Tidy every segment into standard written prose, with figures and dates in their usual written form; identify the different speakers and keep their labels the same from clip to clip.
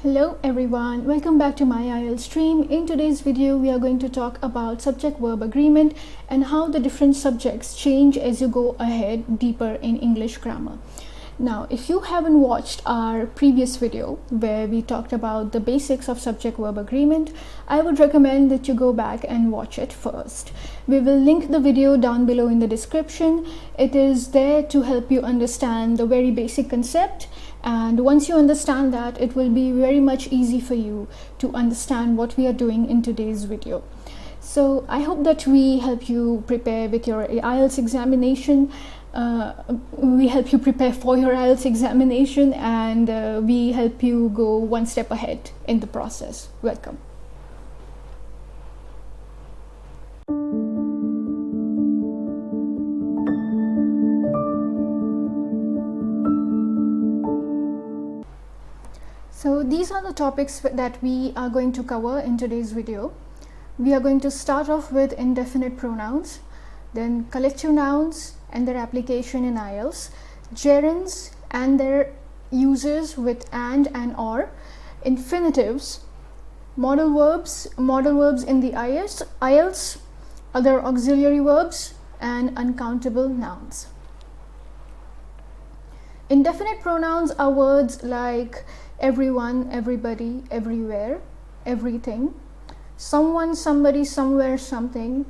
Speaker 1: Hello everyone, welcome back to my IELTS stream. In today's video, we are going to talk about subject-verb agreement and how the different subjects change as you go ahead deeper in English grammar. Now, if you haven't watched our previous video where we talked about the basics of subject-verb agreement, I would recommend that you go back and watch it first. We will link the video down below in the description. It is there to help you understand the very basic concept, and once you understand that, it will be very much easy for you to understand what we are doing in today's video. So I hope that we help you prepare with your IELTS examination. We help you prepare for your IELTS examination, and we help you go one step ahead in the process. Welcome. So these are the topics that we are going to cover in today's video. We are going to start off with indefinite pronouns, then collective nouns and their application in IELTS, gerunds and their uses with and or, infinitives, modal verbs in the IELTS, other auxiliary verbs, and uncountable nouns. Indefinite pronouns are words like everyone, everybody, everywhere, everything, someone, somebody, somewhere, something,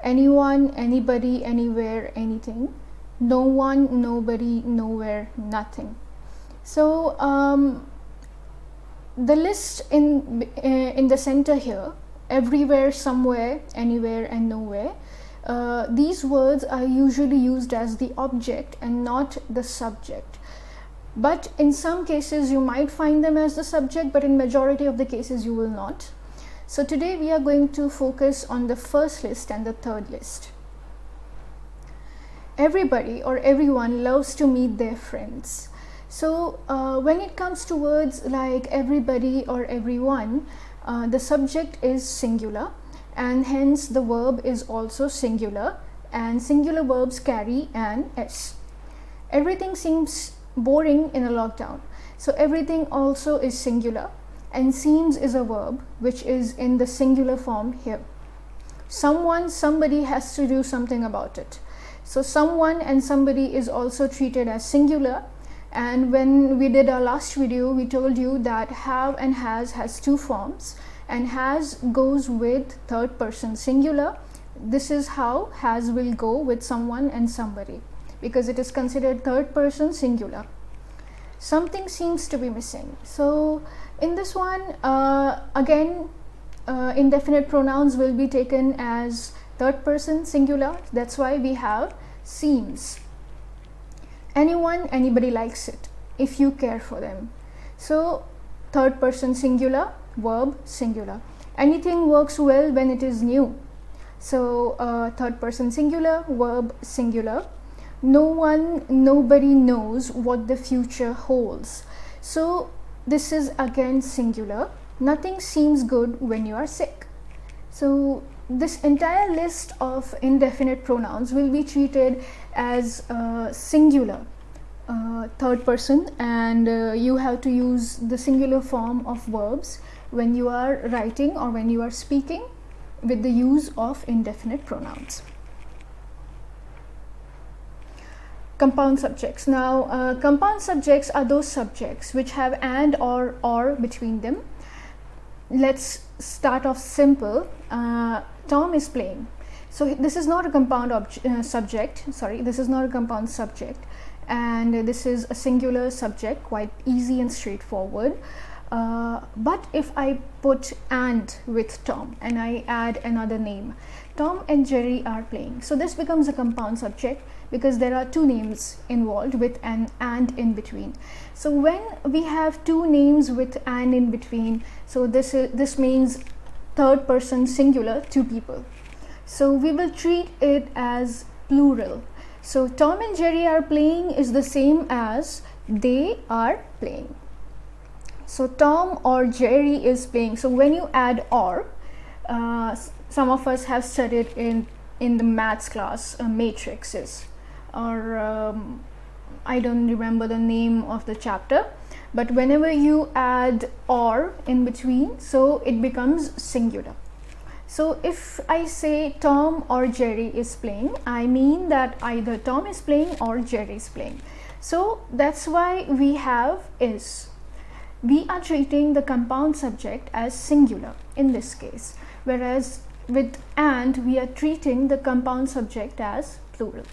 Speaker 1: anyone, anybody, anywhere, anything, no one, nobody, nowhere, nothing. So the list in the center here, everywhere, somewhere, anywhere, and nowhere, these words are usually used as the object and not the subject. But in some cases you might find them as the subject, but in majority of the cases you will not. So today we are going to focus on the first list and the third list. Everybody or everyone loves to meet their friends. So when it comes to words like everybody or everyone, the subject is singular, and hence the verb is also singular, and singular verbs carry an S. Everything seems boring in a lockdown. So everything also is singular, and seems is a verb which is in the singular form here. Someone, somebody has to do something about it. So someone and somebody is also treated as singular, and when we did our last video, we told you that have and has two forms, and has goes with third person singular. This is how has will go with someone and somebody, because it is considered third person singular. Something seems to be missing. So in this one, again, indefinite pronouns will be taken as third person singular. That's why we have seems. Anyone, anybody likes it, if you care for them. So third person singular, verb singular. Anything works well when it is new. So third person singular, verb singular. No one, nobody knows what the future holds. So this is again singular. Nothing seems good when you are sick. So this entire list of indefinite pronouns will be treated as singular, third person, and you have to use the singular form of verbs when you are writing or when you are speaking with the use of indefinite pronouns. Compound subjects. Now, compound subjects are those subjects which have and or between them. Let's start off simple. Tom is playing. So this is not a compound subject. Sorry, this is not a compound subject, and this is a singular subject, quite easy and straightforward. But if I put and with Tom and I add another name, Tom and Jerry are playing. So this becomes a compound subject because there are two names involved with an and in between. So when we have two names with and in between, so this means third person singular, two people. So we will treat it as plural. So Tom and Jerry are playing is the same as they are playing. So Tom or Jerry is playing. So when you add or, some of us have studied in the maths class matrices, or I don't remember the name of the chapter, but whenever you add or in between, so it becomes singular. So if I say Tom or Jerry is playing, I mean that either Tom is playing or Jerry is playing. So that's why we have is. We are treating the compound subject as singular in this case, whereas with and we are treating the compound subject as plural.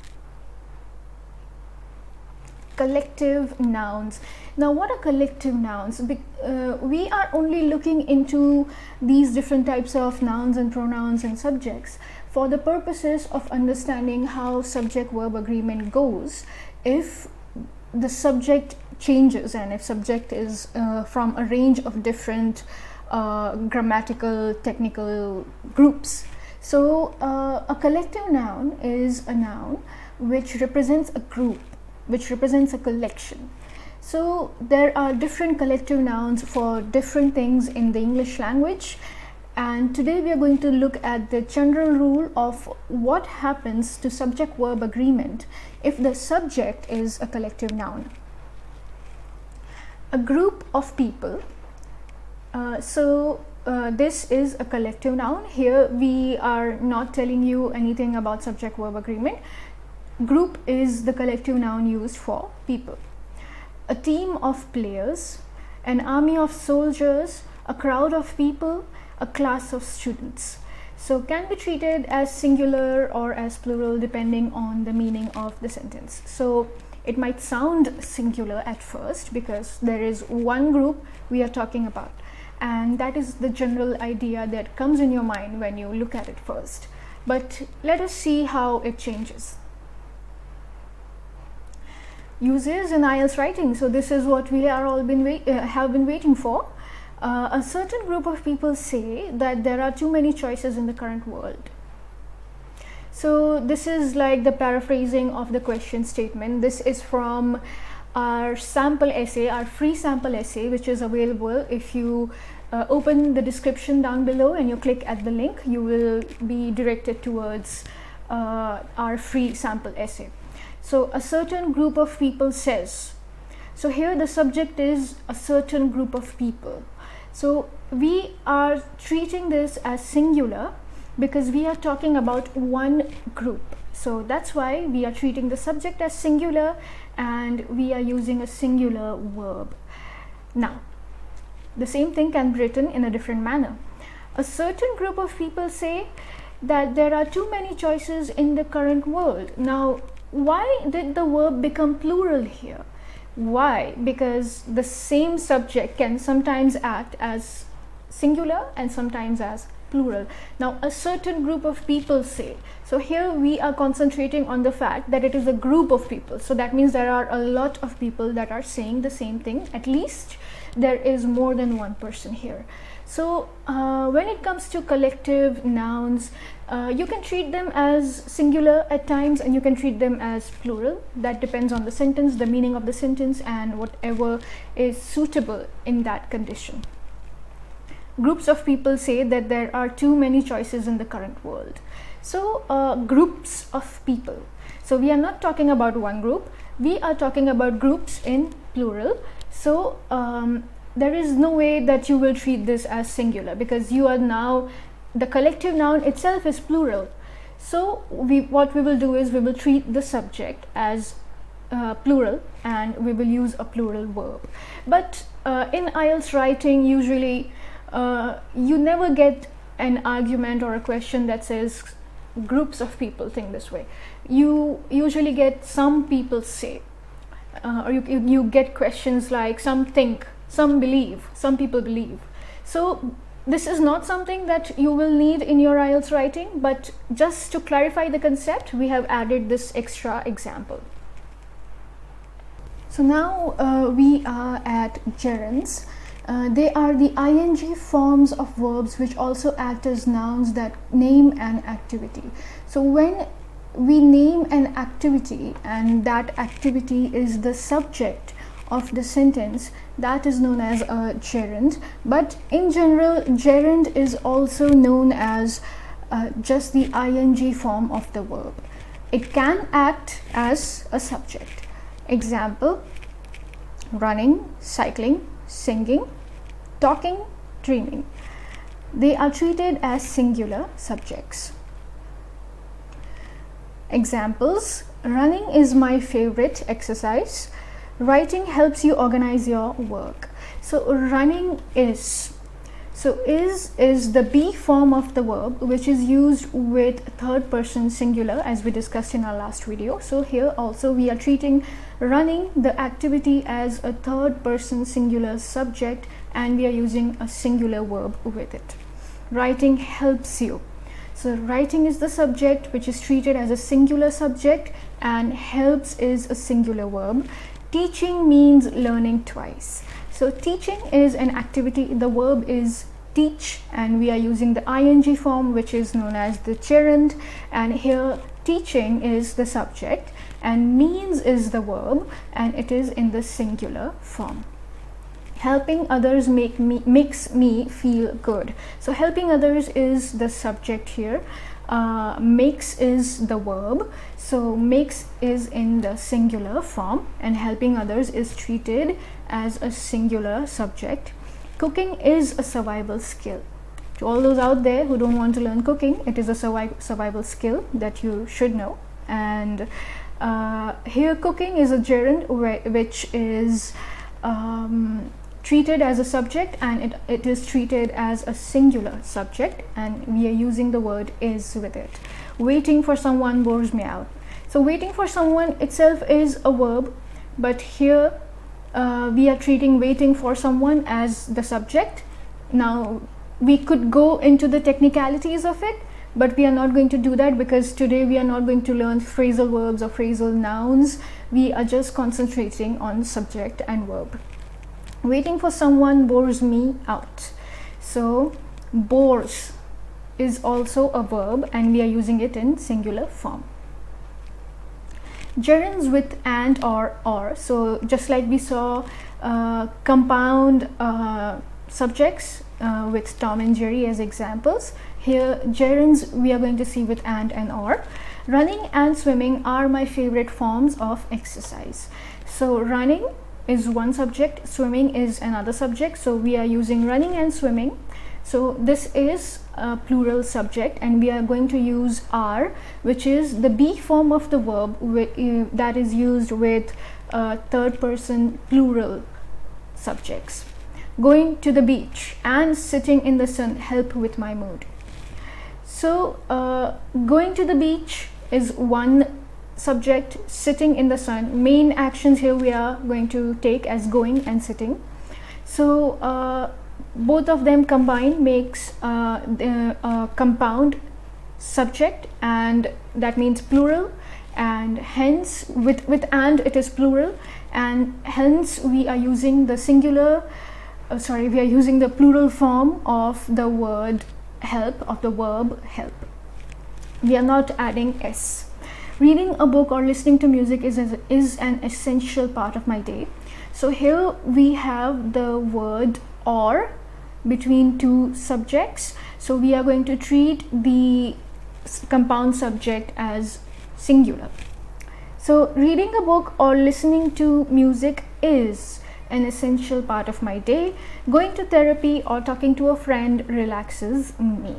Speaker 1: Collective nouns. Now, what are collective nouns? We are only looking into these different types of nouns and pronouns and subjects for the purposes of understanding how subject-verb agreement goes if the subject changes and if subject is from a range of different grammatical, technical groups. So a collective noun is a noun which represents a group, which represents a collection. So there are different collective nouns for different things in the English language, and today we are going to look at the general rule of what happens to subject-verb agreement if the subject is a collective noun. A group of people. This is a collective noun. Here we are not telling you anything about subject-verb agreement. Group is the collective noun used for people. A team of players, an army of soldiers, a crowd of people, a class of students. So can be treated as singular or as plural depending on the meaning of the sentence. So it might sound singular at first because there is one group we are talking about, and that is the general idea that comes in your mind when you look at it first. But let us see how it changes. Uses in IELTS writing. So this is what we are all have been waiting for. A certain group of people say that there are too many choices in the current world. So this is like the paraphrasing of the question statement. This is from our sample essay, our free sample essay, which is available. If you open the description down below and you click at the link, you will be directed towards our free sample essay. So a certain group of people says. So here the subject is a certain group of people. So we are treating this as singular because we are talking about one group. So that's why we are treating the subject as singular and we are using a singular verb. Now, the same thing can be written in a different manner. A certain group of people say that there are too many choices in the current world. Now, why did the verb become plural here? Why? Because the same subject can sometimes act as singular and sometimes as plural. Now, a certain group of people say. So here we are concentrating on the fact that it is a group of people. So that means there are a lot of people that are saying the same thing. At least there is more than one person here. So when it comes to collective nouns, you can treat them as singular at times and you can treat them as plural. That depends on the sentence, the meaning of the sentence, and whatever is suitable in that condition. Groups of people say that there are too many choices in the current world. So groups of people. So we are not talking about one group, we are talking about groups in plural. So there is no way that you will treat this as singular because you are now, the collective noun itself is plural. So what we will do is we will treat the subject as plural and we will use a plural verb. But in IELTS writing, usually you never get an argument or a question that says groups of people think this way. You usually get some people say, or you get questions like some think, some believe, some people believe. So this is not something that you will need in your IELTS writing, but just to clarify the concept, we have added this extra example. So now we are at gerunds. They are the ing forms of verbs which also act as nouns that name an activity. So when we name an activity and that activity is the subject of the sentence, that is known as a gerund. But in general, gerund is also known as just the ing form of the verb. It can act as a subject. Example, running, cycling, singing, talking, dreaming. They are treated as singular subjects. Examples: running is my favorite exercise. Writing helps you organize your work. So running is. So is the be form of the verb, which is used with third person singular, as we discussed in our last video. So here also we are treating running, the activity, as a third person singular subject, and we are using a singular verb with it. Writing helps you. So writing is the subject, which is treated as a singular subject, and helps is a singular verb. Teaching means learning twice. So teaching is an activity, the verb is teach, and we are using the ing form, which is known as the gerund, and here teaching is the subject and means is the verb, and it is in the singular form. Helping others makes me feel good. So helping others is the subject here. Makes is the verb, so makes is in the singular form, and helping others is treated as a singular subject. Cooking is a survival skill. To all those out there who don't want to learn cooking, it is a survival skill that you should know. And here cooking is a gerund, which is treated as a subject, and it is treated as a singular subject, and we are using the word is with it. Waiting for someone bores me out. So waiting for someone itself is a verb, but here we are treating waiting for someone as the subject. Now we could go into the technicalities of it, but we are not going to do that, because today we are not going to learn phrasal verbs or phrasal nouns. We are just concentrating on subject and verb. Waiting for someone bores me out. So bores is also a verb, and we are using it in singular form. Gerunds with and or. So just like we saw compound subjects with Tom and Jerry as examples, here gerunds we are going to see with and or. Running and swimming are my favorite forms of exercise. So running is one subject, swimming is another subject, so we are using running and swimming. So this is a plural subject, and we are going to use are, which is the be form of the verb that is used with third person plural subjects. Going to the beach and sitting in the sun help with my mood. So going to the beach is one subject, sitting in the sun. Main actions here we are going to take as going and sitting. So both of them combined makes the compound subject, and that means plural, and hence with and it is plural, and hence we are using the singular we are using the plural form of the word help, of the verb help. We are not adding s. Reading a book or listening to music is an essential part of my day. So here we have the word or between two subjects, so we are going to treat the compound subject as singular. So reading a book or listening to music is an essential part of my day. Going to therapy or talking to a friend relaxes me.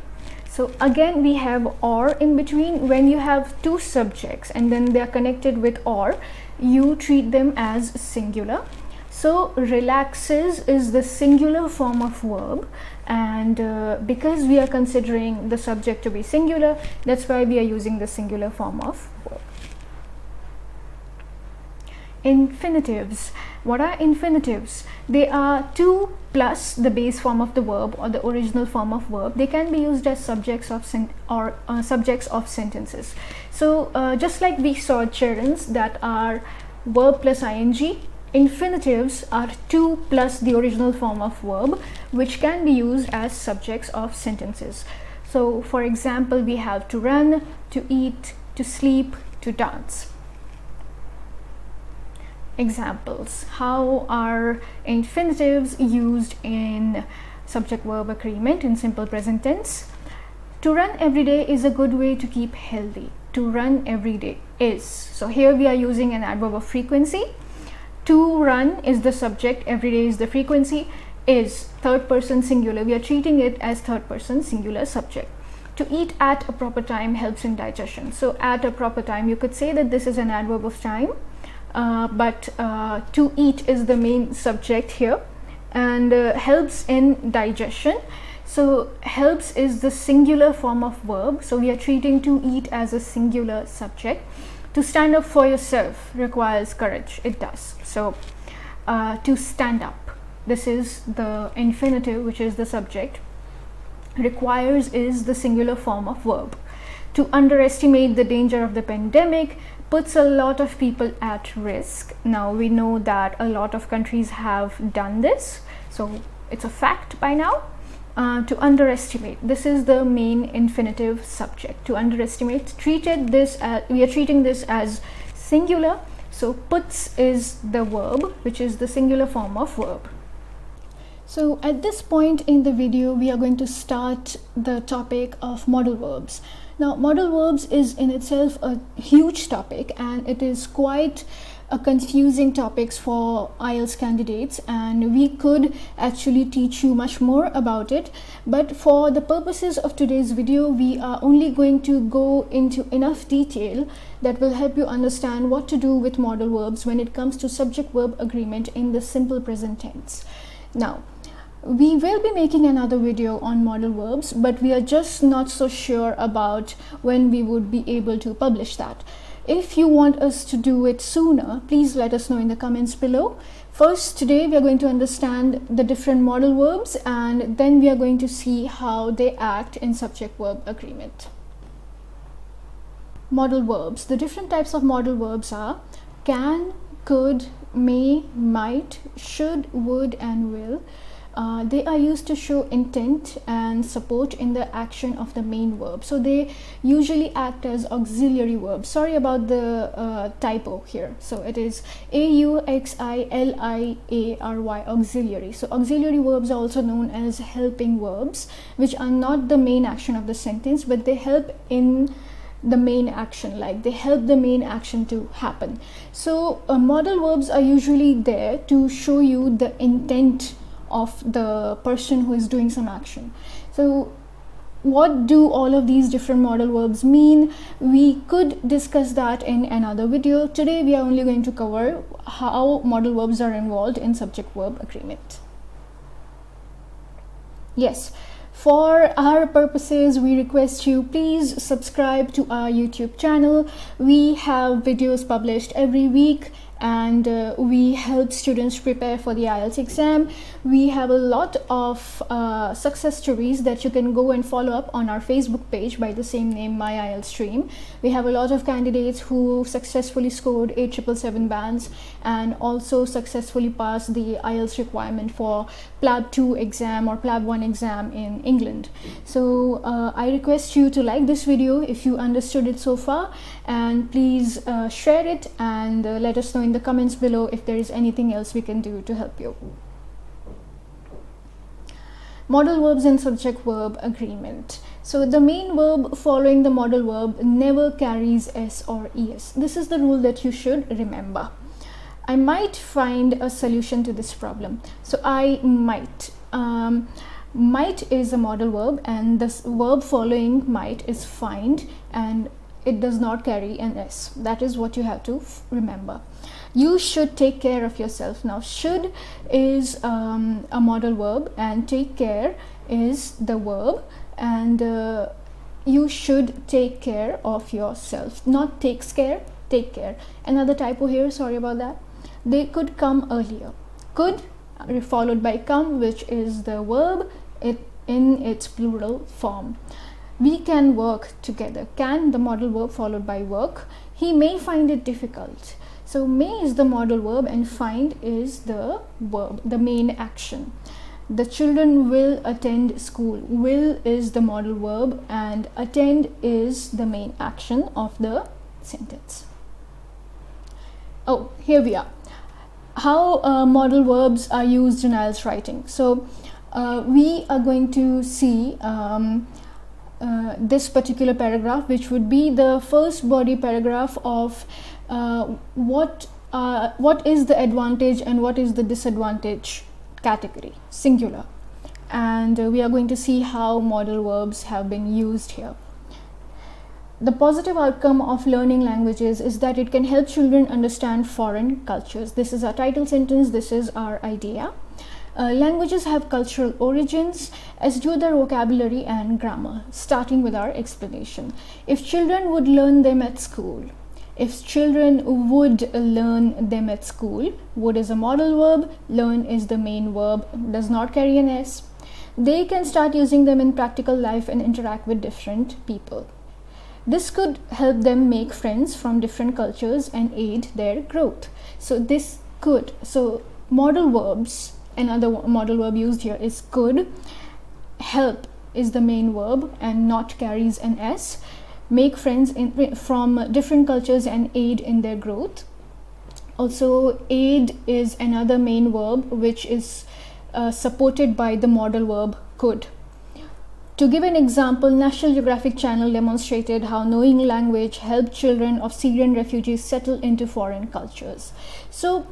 Speaker 1: So again we have or in between. When you have two subjects and then they are connected with or, you treat them as singular. So relaxes is the singular form of verb, and because we are considering the subject to be singular, that's why we are using the singular form of verb. Infinitives. What are infinitives? They are to plus the base form of the verb or the original form of verb. They can be used as subjects of subjects of sentences. So just like we saw gerunds that are verb plus ing, infinitives are to plus the original form of verb, which can be used as subjects of sentences. So for example, we have to run, to eat, to sleep, to dance. Examples. How are infinitives used in subject-verb agreement in simple present tense? To run every day is a good way to keep healthy. To run every day is. So here we are using an adverb of frequency. To run is the subject, every day is the frequency, is third person singular. We are treating it as third person singular subject. To eat at a proper time helps in digestion. So at a proper time, you could say that this is an adverb of time, but to eat is the main subject here, and helps in digestion. So helps is the singular form of verb, so we are treating to eat as a singular subject. To stand up for yourself requires courage, it does. So to stand up, this is the infinitive, which is the subject. Requires is the singular form of verb. To underestimate the danger of the pandemic puts a lot of people at risk. Now we know that a lot of countries have done this, so it's a fact by now. To underestimate, this is the main infinitive subject. To underestimate, we are treating this as singular, so puts is the verb, which is the singular form of verb. So at this point in the video, we are going to start the topic of modal verbs. Now, modal verbs is in itself a huge topic, and it is quite a confusing topics for IELTS candidates, and we could actually teach you much more about it, but for the purposes of today's video, we are only going to go into enough detail that will help you understand what to do with modal verbs when it comes to subject-verb agreement in the simple present tense. Now, we will be making another video on modal verbs, but we are just not so sure about when we would be able to publish that. If you want us to do it sooner, please let us know in the comments below. First, today we are going to understand the different modal verbs, and then we are going to see how they act in subject-verb agreement. Modal verbs. The different types of modal verbs are can, could, may, might, should, would, and will. They are used to show intent and support in the action of the main verb. So they usually act as auxiliary verbs. Sorry about the typo here. So it is auxiliary, auxiliary. So auxiliary verbs are also known as helping verbs, which are not the main action of the sentence, but they help in the main action, like they help the main action to happen. So modal verbs are usually there to show you the intent of the person who is doing some action. So what do all of these different modal verbs mean? We could discuss that in another video. Today we are only going to cover how modal verbs are involved in subject-verb agreement. Yes, for our purposes, we request you please subscribe to our YouTube channel. We have videos published every week, and we help students prepare for the IELTS exam. We have a lot of success stories that you can go and follow up on our Facebook page by the same name, My IELTS Stream. We have a lot of candidates who successfully scored 8777 bands and also successfully passed the IELTS requirement for PLAB 2 exam or PLAB 1 exam in England. So I request you to like this video if you understood it so far, and please share it and let us know in the comments below if there is anything else we can do to help you. Modal verbs and subject-verb agreement. So the main verb following the modal verb never carries s or es. This is the rule that you should remember. I might find a solution to this problem. So I might. Might is a modal verb, and this verb following might is find, and it does not carry an s. That is what you have to remember. You should take care of yourself. Now, should is a modal verb, and take care is the verb, and you should take care of yourself. Not takes care, take care. Another typo here, sorry about that. They could come earlier. Could followed by come, which is the verb in its plural form. We can work together. Can, the modal verb followed by work. He may find it difficult. So may is the modal verb and find is the verb, the main action. The children will attend school. Will is the modal verb and attend is the main action of the sentence. Oh, here we are. How modal verbs are used in IELTS writing. So we are going to see this particular paragraph, which would be the first body paragraph of what what is the advantage and what is the disadvantage category, singular. And we are going to see how modal verbs have been used here. The positive outcome of learning languages is that it can help children understand foreign cultures. This is our title sentence, this is our idea. Languages have cultural origins, as do their vocabulary and grammar, starting with our explanation. If children would learn them at school, would is a modal verb, learn is the main verb, does not carry an S. They can start using them in practical life and interact with different people. This could help them make friends from different cultures and aid their growth. So this could, so modal verbs, another modal verb used here is could, help is the main verb and not carries an S, make friends from different cultures and aid in their growth. Also, aid is another main verb which is supported by the modal verb could. To give an example, National Geographic Channel demonstrated how knowing language helped children of Syrian refugees settle into foreign cultures. So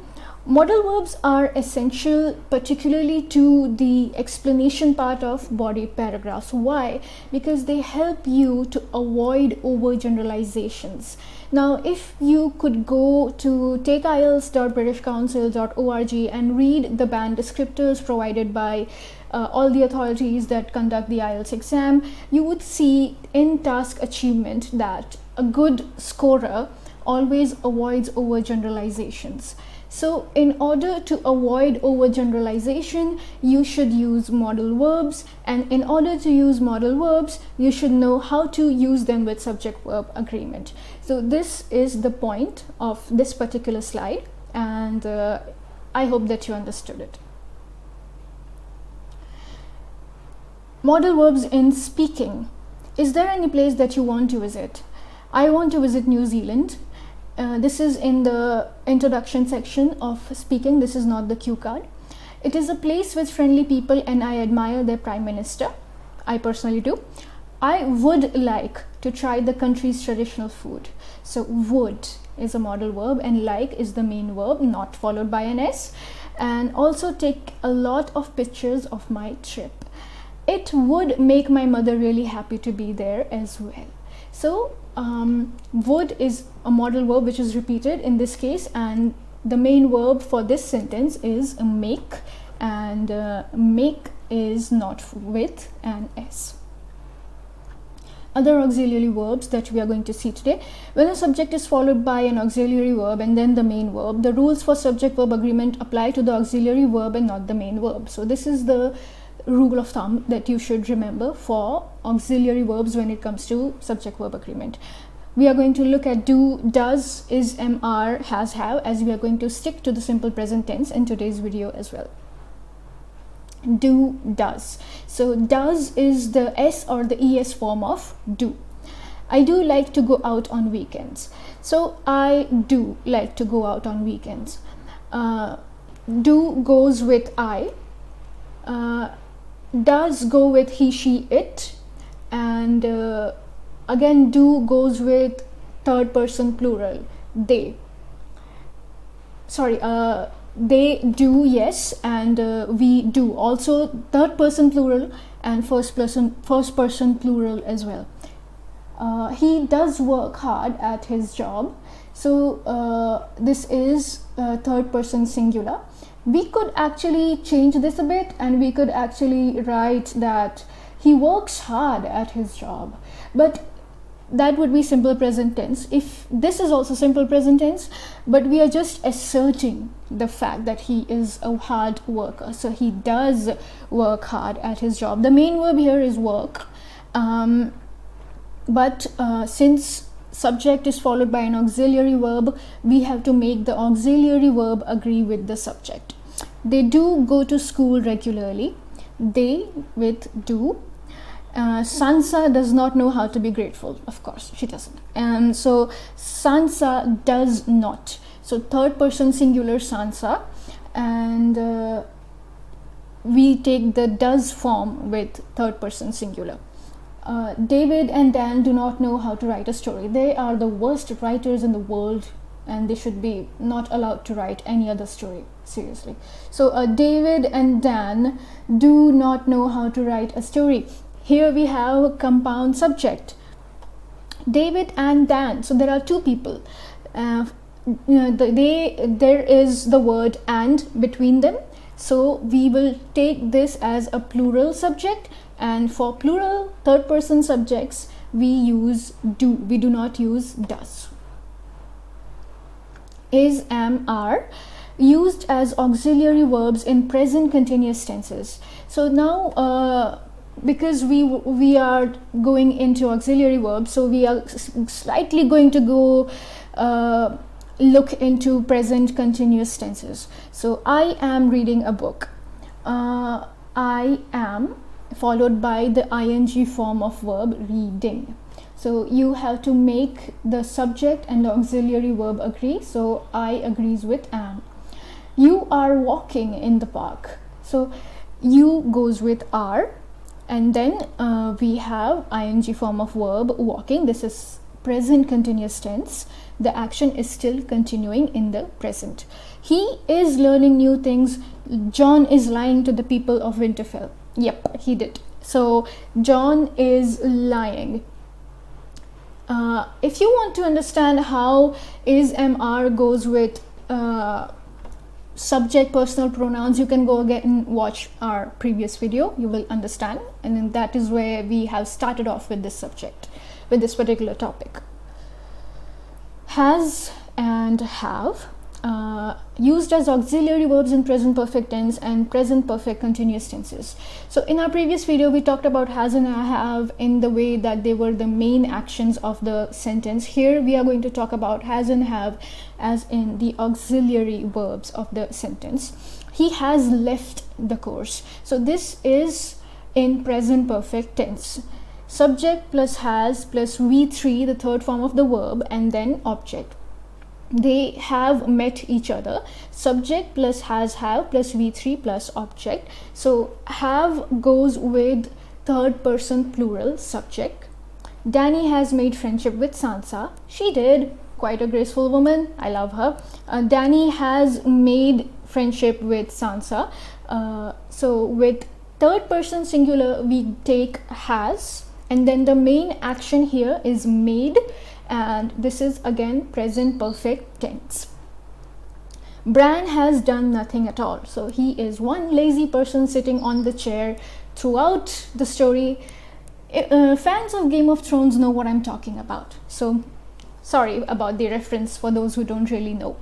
Speaker 1: modal verbs are essential, particularly to the explanation part of body paragraphs. Why? Because they help you to avoid overgeneralizations. Now, if you could go to takeielts.britishcouncil.org and read the band descriptors provided by all the authorities that conduct the IELTS exam, you would see in task achievement that a good scorer always avoids overgeneralizations. So in order to avoid overgeneralization, you should use modal verbs, and in order to use modal verbs, you should know how to use them with subject-verb agreement. So this is the point of this particular slide, and I hope that you understood it. Modal verbs in speaking. Is there any place that you want to visit? I want to visit New Zealand. This is in the introduction section of speaking. This is not the cue card. It is a place with friendly people and I admire their Prime Minister. I personally do. I would like to try the country's traditional food. So would is a modal verb and like is the main verb, not followed by an S. And also take a lot of pictures of my trip. It would make my mother really happy to be there as well. So would is a modal verb which is repeated in this case, and the main verb for this sentence is make, and make is not with an S. Other auxiliary verbs that we are going to see today. When a subject is followed by an auxiliary verb and then the main verb, the rules for subject-verb agreement apply to the auxiliary verb and not the main verb. So this is the rule of thumb that you should remember for auxiliary verbs when it comes to subject-verb agreement. We are going to look at do, does, is, am, are, has, have, as we are going to stick to the simple present tense in today's video as well. Do, does. So does is the S or the ES form of do. I do like to go out on weekends. So I do like to go out on weekends. Do goes with I. Does go with he, she, it, and again do goes with third person plural, they. Sorry, they do, yes, and we do. Also third person plural and first person plural as well. He does work hard at his job. So this is third person singular. We could actually change this a bit and we could actually write that he works hard at his job, but that would be simple present tense. If this is also simple present tense, but we are just asserting the fact that he is a hard worker. So he does work hard at his job. The main verb here is work, but since subject is followed by an auxiliary verb, we have to make the auxiliary verb agree with the subject. They do go to school regularly. They with do. Sansa does not know how to be grateful. Of course, she doesn't. And so Sansa does not. So third person singular Sansa, and we take the does form with third person singular. David and Dan do not know how to write a story. They are the worst writers in the world, and they should be not allowed to write any other story, seriously. So David and Dan do not know how to write a story. Here we have a compound subject, David and Dan. So there are two people. There is the word and between them. So we will take this as a plural subject, and for plural third person subjects we use do. We do not use does. Is, am, are used as auxiliary verbs in present continuous tenses. So now because we are going into auxiliary verbs, so we are slightly going to go look into present continuous tenses. So I am reading a book. I am followed by the ing form of verb reading. So you have to make the subject and the auxiliary verb agree. So I agrees with am. You are walking in the park. So you goes with are, and then we have ing form of verb walking. This is present continuous tense. The action is still continuing in the present. He is learning new things. John is lying to the people of Winterfell. Yep, he did. So John is lying. If you want to understand how is, am, are goes with subject personal pronouns, you can go again and watch our previous video. You will understand, and then that is where we have started off with this subject, with this particular topic. Has and have used as auxiliary verbs in present perfect tense and present perfect continuous tenses. So in our previous video we talked about has and have in the way that they were the main actions of the sentence. Here we are going to talk about has and have as in the auxiliary verbs of the sentence. He has left the course. So this is in present perfect tense. Subject plus has plus V3, the third form of the verb, and then object. They have met each other. Subject plus has have plus V3 plus object. So have goes with third person plural subject. Danny has made friendship with Sansa. She did. Quite a graceful woman. I love her. Danny has made friendship with Sansa. So with third person singular we take has, and then the main action here is made, and this is again present perfect tense. Bran has done nothing at all. So he is one lazy person sitting on the chair throughout the story. Fans of Game of Thrones know what I'm talking about. So sorry about the reference for those who don't really know.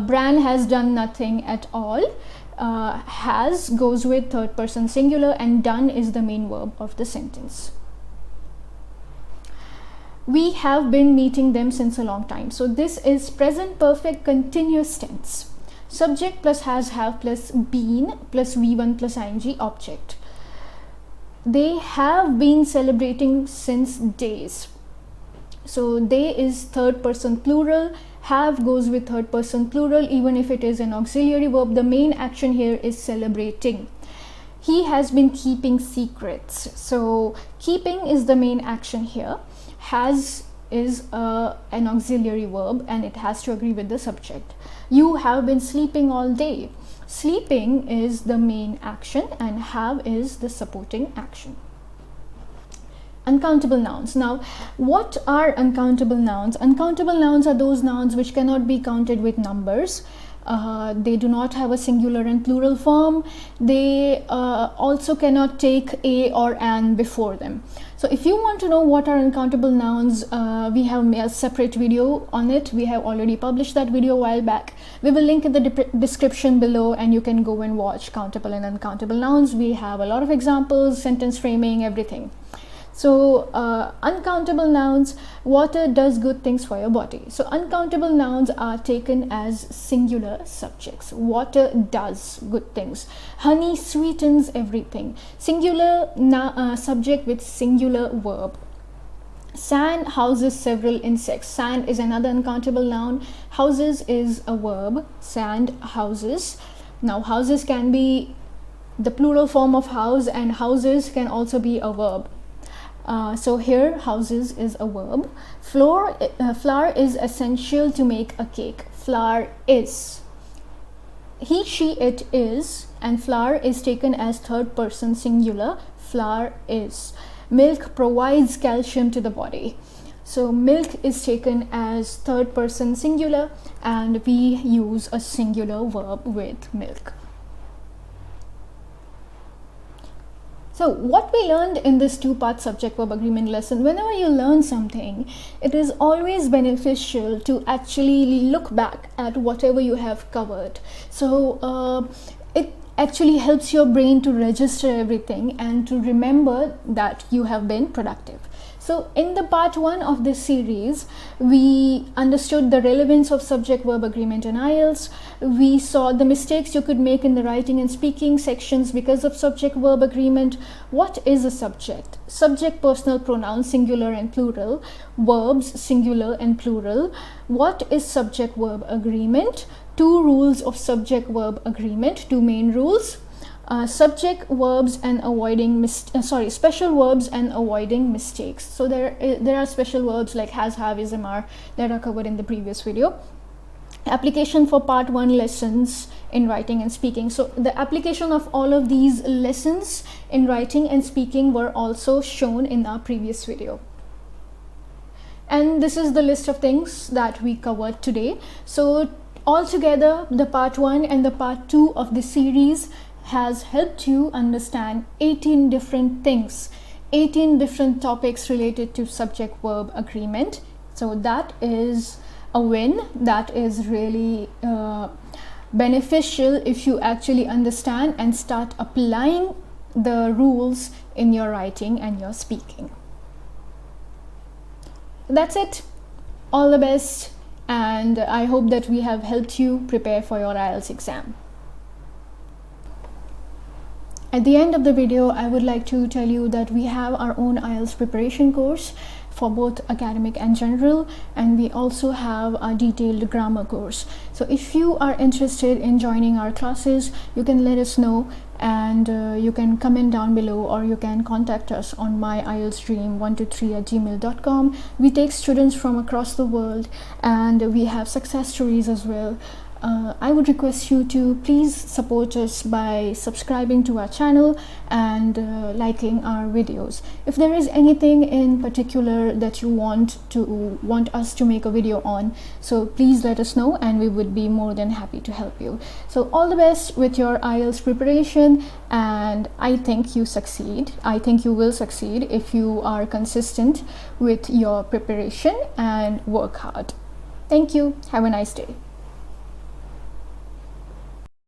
Speaker 1: Bran has done nothing at all. Has goes with third person singular, and done is the main verb of the sentence. We have been meeting them since a long time. So this is present perfect continuous tense. Subject plus has have plus been plus V1 plus ing object. They have been celebrating since days. So they is third person plural. Have goes with third person plural even if it is an auxiliary verb. The main action here is celebrating. He has been keeping secrets. So keeping is the main action here. Has is an auxiliary verb and it has to agree with the subject. You have been sleeping all day. Sleeping is the main action and have is the supporting action. Uncountable nouns. Now, what are uncountable nouns? Uncountable nouns are those nouns which cannot be counted with numbers. They do not have a singular and plural form. They also cannot take a or an before them. So if you want to know what are uncountable nouns, we have a separate video on it. We have already published that video a while back. We will link in the description below and you can go and watch countable and uncountable nouns. We have a lot of examples, sentence framing, everything. So uncountable nouns, water does good things for your body. So uncountable nouns are taken as singular subjects. Water does good things. Honey sweetens everything. Singular subject with singular verb. Sand houses several insects. Sand is another uncountable noun. Houses is a verb. Sand houses. Now houses can be the plural form of house and houses can also be a verb. So here houses is a verb. Flour is essential to make a cake. Flour is. He, she, it is, and flour is taken as third person singular. Flour is. Milk provides calcium to the body. So milk is taken as third person singular, and we use a singular verb with milk. So what we learned in this two-part subject-verb agreement lesson, whenever you learn something, it is always beneficial to actually look back at whatever you have covered. So it actually helps your brain to register everything and to remember that you have been productive. So in the part 1 of this series, we understood the relevance of subject-verb agreement in IELTS. We saw the mistakes you could make in the writing and speaking sections because of subject-verb agreement. What is a subject? Subject, personal pronouns, singular and plural. Verbs, singular and plural. What is subject-verb agreement? 2 rules of subject-verb agreement, 2 main rules. Subject verbs and avoiding special verbs and avoiding mistakes. So there are special verbs like has, have, is, are that are covered in the previous video. Application for part 1 lessons in writing and speaking. So the application of all of these lessons in writing and speaking were also shown in our previous video. And this is the list of things that we covered today. So altogether, the part 1 and the part 2 of the series has helped you understand 18 different things, 18 different topics related to subject-verb agreement. So that is a win. That is really beneficial if you actually understand and start applying the rules in your writing and your speaking. That's it. All the best, and I hope that we have helped you prepare for your IELTS exam. At the end of the video, I would like to tell you that we have our own IELTS preparation course for both academic and general, and we also have a detailed grammar course. So if you are interested in joining our classes, you can let us know, and you can comment down below, or you can contact us on myieltsdream123@gmail.com. We take students from across the world, and we have success stories as well. I would request you to please support us by subscribing to our channel and liking our videos. If there is anything in particular that you want us to make a video on, so please let us know, and we would be more than happy to help you. So all the best with your IELTS preparation, and I think you succeed. I think you will succeed if you are consistent with your preparation and work hard. Thank you. Have a nice day.